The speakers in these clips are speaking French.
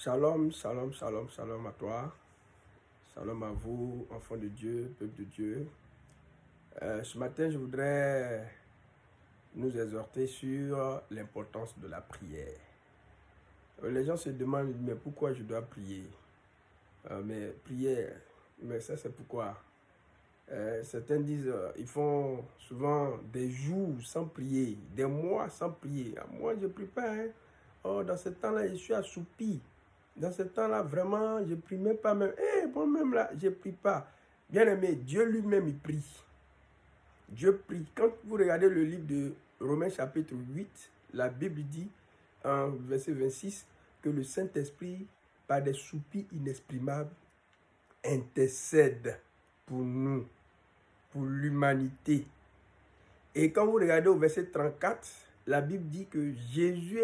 Shalom, shalom, shalom, shalom à toi. Shalom à vous, enfants de Dieu, peuple de Dieu. Ce matin, je voudrais nous exhorter sur l'importance de la prière. Les gens se demandent, mais pourquoi je dois prier? Mais prière, mais ça c'est pourquoi. Certains disent, ils font souvent des jours sans prier, des mois sans prier. Moi, je ne prie pas. Oh, dans ce temps-là, je suis assoupi. Dans ce temps-là, vraiment, je ne prie même pas. Même là, je ne prie pas. Bien aimé, Dieu lui-même, il prie. Dieu prie. Quand vous regardez le livre de Romains chapitre 8, la Bible dit, en verset 26, que le Saint-Esprit, par des soupirs inexprimables, intercède pour nous, pour l'humanité. Et quand vous regardez au verset 34, la Bible dit que Jésus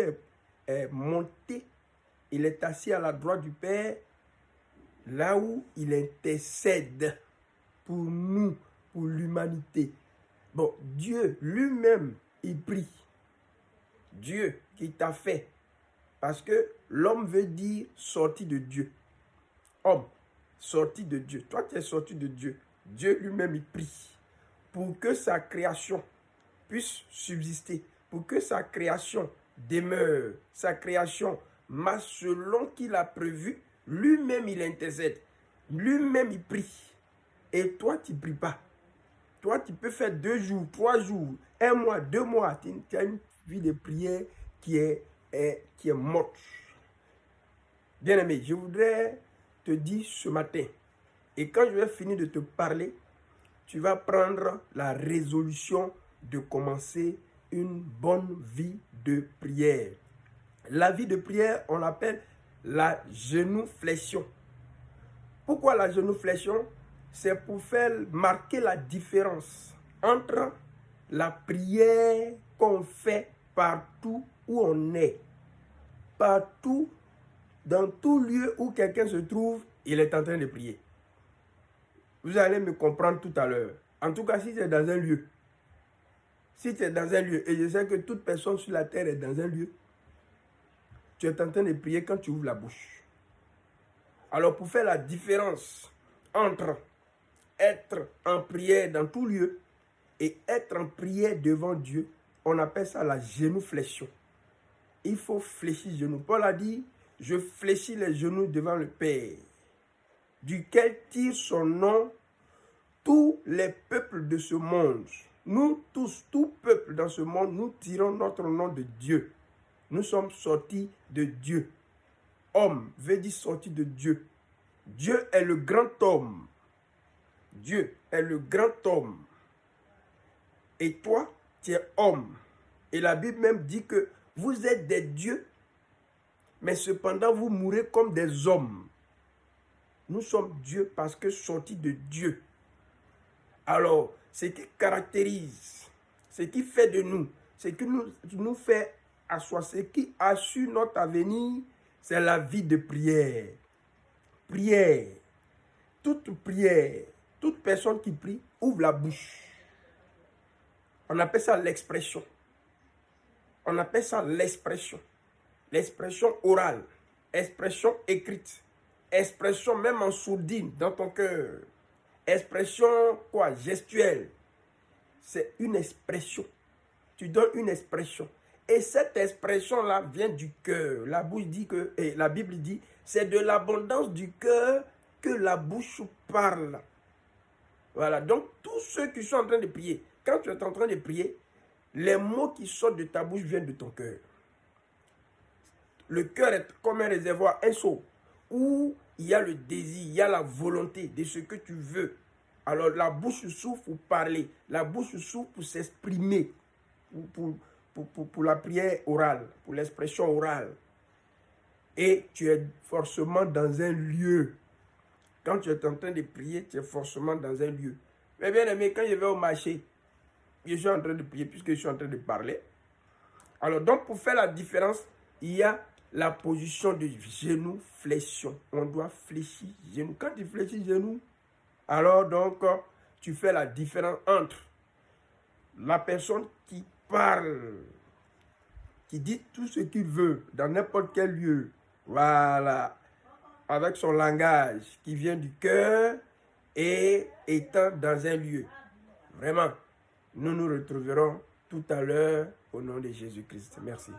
est monté, il est assis à la droite du Père, là où il intercède pour nous, pour l'humanité. Bon, Dieu lui-même, il prie. Dieu qui t'a fait. Parce que l'homme veut dire sorti de Dieu. Homme, sorti de Dieu. Toi, tu es sorti de Dieu. Dieu lui-même, il prie pour que sa création puisse subsister, pour que sa création demeure, sa création marche selon qu'il a prévu. Lui-même, il intercède. Lui-même, il prie. Et toi, tu ne pries pas. Toi, tu peux faire 2 jours, 3 jours, 1 mois, 2 mois. Tu as une vie de prière qui est morte. Bien-aimé, je voudrais te dire ce matin, et quand je vais finir de te parler, tu vas prendre la résolution de commencer une bonne vie de prière. La vie de prière, on l'appelle la genuflexion. Pourquoi la genuflexion? C'est pour faire marquer la différence entre la prière qu'on fait partout où on est. Partout, dans tout lieu où quelqu'un se trouve, il est en train de prier. Vous allez me comprendre tout à l'heure. En tout cas, si tu es dans un lieu, si tu es dans un lieu, et je sais que toute personne sur la terre est dans un lieu, tu es en train de prier quand tu ouvres la bouche. Alors, pour faire la différence entre être en prière dans tout lieu et être en prière devant Dieu, on appelle ça la genuflexion. Il faut fléchir les genoux. Paul a dit, je fléchis les genoux devant le Père, duquel tire son nom tous les peuples de ce monde. Nous tous, tout peuple dans ce monde, nous tirons notre nom de Dieu. Nous sommes sortis de Dieu. Homme veut dire sorti de Dieu. Dieu est le grand homme. Dieu est le grand homme. Et toi, tu es homme. Et la Bible même dit que vous êtes des dieux, mais cependant vous mourrez comme des hommes. Nous sommes Dieu parce que sortis de Dieu. Alors, ce qui caractérise, ce qui fait de nous, ce qui nous fait asseoir, ce qui assure notre avenir, c'est la vie de prière. Prière. Toute prière, toute personne qui prie, ouvre la bouche. On appelle ça l'expression. On appelle ça l'expression. L'expression orale, expression écrite, expression même en sourdine dans ton cœur. Expression quoi? Gestuelle. C'est une expression. Tu donnes une expression. Et cette expression-là vient du cœur. La bouche dit que, et la Bible dit, c'est de l'abondance du cœur que la bouche parle. Voilà. Donc, tous ceux qui sont en train de prier, quand tu es en train de prier, les mots qui sortent de ta bouche viennent de ton cœur. Le cœur est comme un réservoir, un seau, où il y a le désir, il y a la volonté de ce que tu veux. Alors la bouche s'ouvre pour parler, la bouche s'ouvre pour s'exprimer, pour la prière orale, pour l'expression orale. Et tu es forcément dans un lieu. Quand tu es en train de prier, tu es forcément dans un lieu. Mais bien aimé, quand je vais au marché, je suis en train de prier puisque je suis en train de parler. Alors donc pour faire la différence, il y a la position de genuflexion. On doit fléchir genou. Quand tu fléchis genou, alors donc tu fais la différence entre la personne qui parle, qui dit tout ce qu'il veut dans n'importe quel lieu, Voilà. Avec son langage qui vient du cœur et étant dans un lieu. Vraiment, nous nous retrouverons tout à l'heure au nom de Jésus-Christ. Merci.